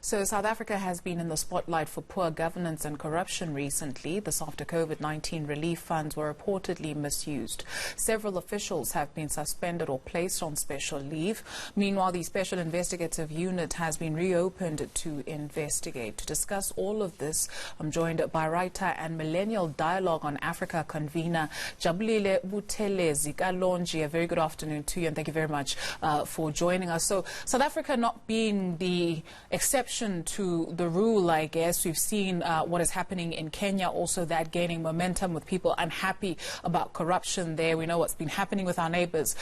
So South Africa has been in the spotlight for poor governance and corruption recently. This after COVID-19 relief funds were reportedly misused. Several officials have been suspended or placed on special leave. Meanwhile, the Special Investigative Unit has been reopened to investigate. To discuss all of this, I'm joined by writer and Millennial Dialogue on Africa convener Jabulile Buthelezi-Kalonji. A very good afternoon to you, and thank you very much for joining us. So South Africa not being the exception to the rule, I guess. We've seen what is happening in Kenya, also that gaining momentum with people unhappy about corruption there. We know what's been happening with our neighbors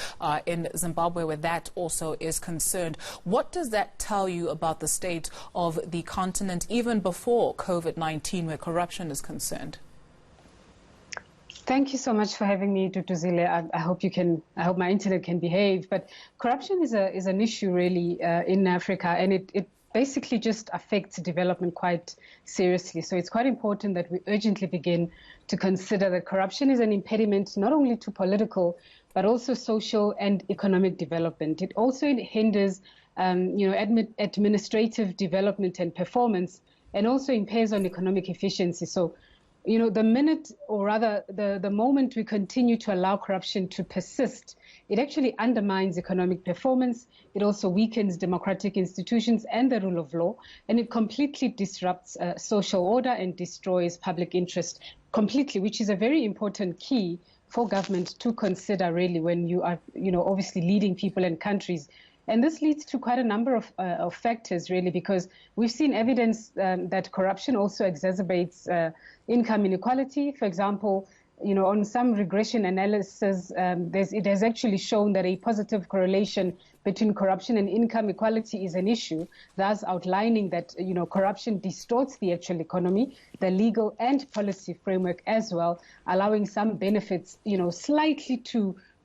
in Zimbabwe, where that also is concerned. What does that tell you about the state of the continent, even before COVID-19, where corruption is concerned? Thank you so much for having me, Dutuzile. I hope my internet can behave. But corruption is an issue really in Africa, and it basically just affects development quite seriously. So it's quite important that we urgently begin to consider that corruption is an impediment not only to political, but also social and economic development. It also hinders administrative development and performance, and also impairs on economic efficiency. So, the minute, or rather the moment we continue to allow corruption to persist, it actually undermines economic performance. It also weakens democratic institutions and the rule of law, and it completely disrupts social order and destroys public interest completely, which is a very important key for government to consider really when you are, obviously leading people and countries. And this leads to quite a number of factors, really, because we've seen evidence that corruption also exacerbates income inequality. For example, on some regression analysis, it has actually shown that a positive correlation between corruption and income equality is an issue, thus outlining that, corruption distorts the actual economy, the legal and policy framework as well, allowing some benefits,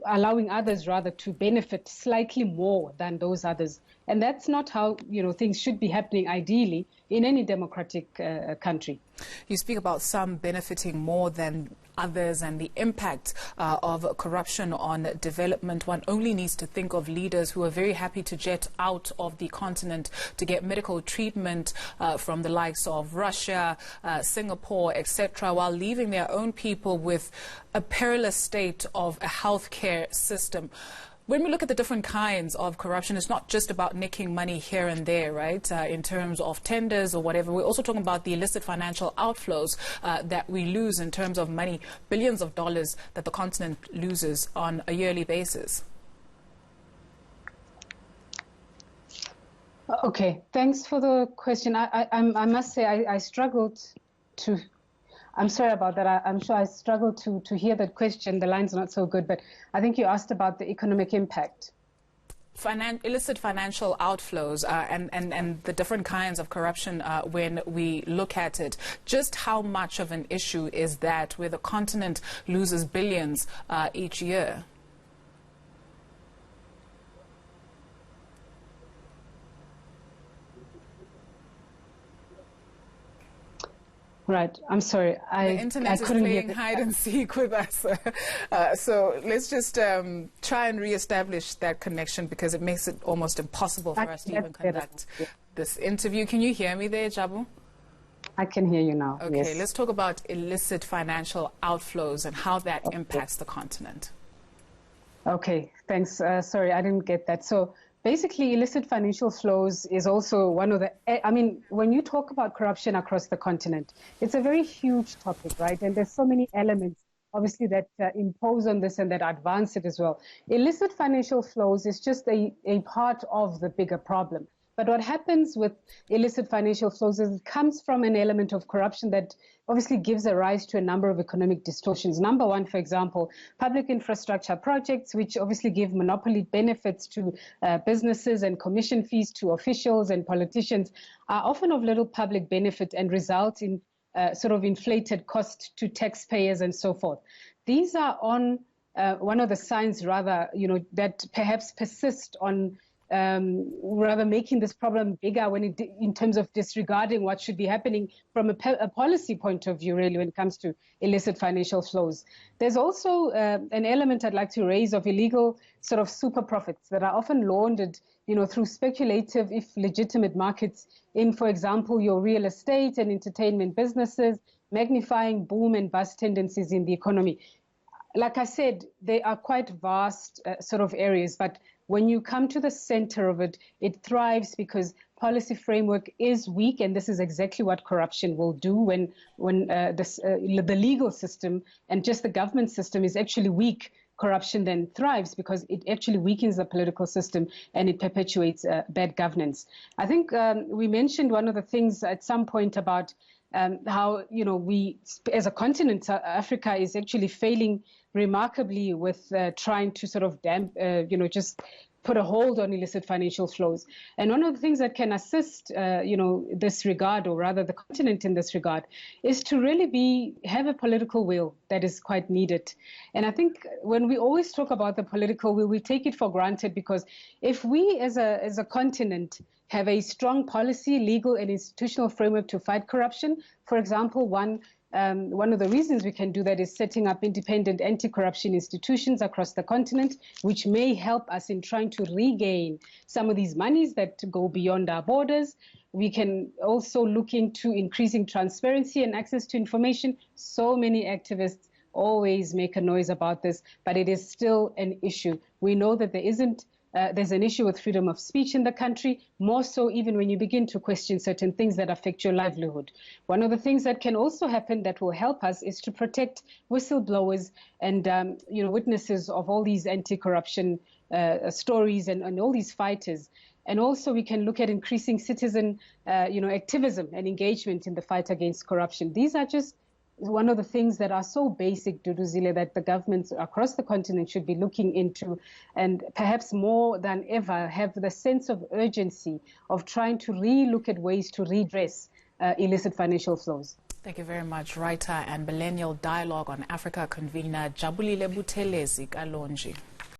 allowing others rather to benefit slightly more than those others. And that's not how, things should be happening ideally in any democratic country. You speak about some benefiting more than others and the impact of corruption on development. One only needs to think of leaders who are very happy to jet out of the continent to get medical treatment from the likes of Russia, Singapore, etc., while leaving their own people with a perilous state of a healthcare system. When we look at the different kinds of corruption, it's not just about nicking money here and there, right, in terms of tenders or whatever. We're also talking about the illicit financial outflows that we lose in terms of money, billions of dollars that the continent loses on a yearly basis. Okay, thanks for the question. I must say I struggled to... I'm sorry about that. I'm sure I struggled to hear that question. The line's not so good, but I think you asked about the economic impact. Illicit financial outflows and the different kinds of corruption when we look at it. Just how much of an issue is that where the continent loses billions each year? Right. I'm sorry. The internet is playing hide and seek with us. So let's just try and reestablish that connection, because it makes it almost impossible for us to even conduct this interview. Can you hear me there, Jabu? I can hear you now. Okay, yes. Let's talk about illicit financial outflows and how that impacts the continent. Okay, thanks. Sorry, I didn't get that. So basically, illicit financial flows is also one of the, when you talk about corruption across the continent, it's a very huge topic, right? And there's so many elements, obviously, that impose on this and that advance it as well. Illicit financial flows is just a part of the bigger problem. But what happens with illicit financial flows is it comes from an element of corruption that obviously gives a rise to a number of economic distortions. Number one, for example, public infrastructure projects, which obviously give monopoly benefits to businesses and commission fees to officials and politicians, are often of little public benefit and result in sort of inflated cost to taxpayers and so forth. These are on one of the signs, rather, that perhaps persist on rather making this problem bigger in terms of disregarding what should be happening from a policy point of view, really, when it comes to illicit financial flows. There's also an element I'd like to raise of illegal sort of super profits that are often laundered, through speculative, if legitimate markets in, for example, your real estate and entertainment businesses, magnifying boom and bust tendencies in the economy. Like I said, they are quite vast sort of areas, but when you come to the center of it, it thrives because policy framework is weak, and this is exactly what corruption will do when the legal system and just the government system is actually weak. Corruption then thrives because it actually weakens the political system and it perpetuates bad governance. I think we mentioned one of the things at some point about how, we as a continent, Africa is actually failing remarkably with trying to sort of just put a hold on illicit financial flows. And one of the things that can assist, this regard, or rather the continent in this regard, is to really have a political will that is quite needed. And I think when we always talk about the political will, we take it for granted, because if we as a continent have a strong policy, legal and institutional framework to fight corruption, for example, one of the reasons we can do that is setting up independent anti-corruption institutions across the continent, which may help us in trying to regain some of these monies that go beyond our borders. We can also look into increasing transparency and access to information. So many activists always make a noise about this, but it is still an issue. We know that there's an issue with freedom of speech in the country, more so even when you begin to question certain things that affect your livelihood. One of the things that can also happen that will help us is to protect whistleblowers and witnesses of all these anti-corruption stories and all these fighters. And also we can look at increasing citizen activism and engagement in the fight against corruption. These are just one of the things that are so basic, Duduzile, that the governments across the continent should be looking into, and perhaps more than ever have the sense of urgency of trying to re-look at ways to redress illicit financial flows. Thank you very much, writer and Millennial Dialogue on Africa convener Jabulile Buthelezi Kalonji.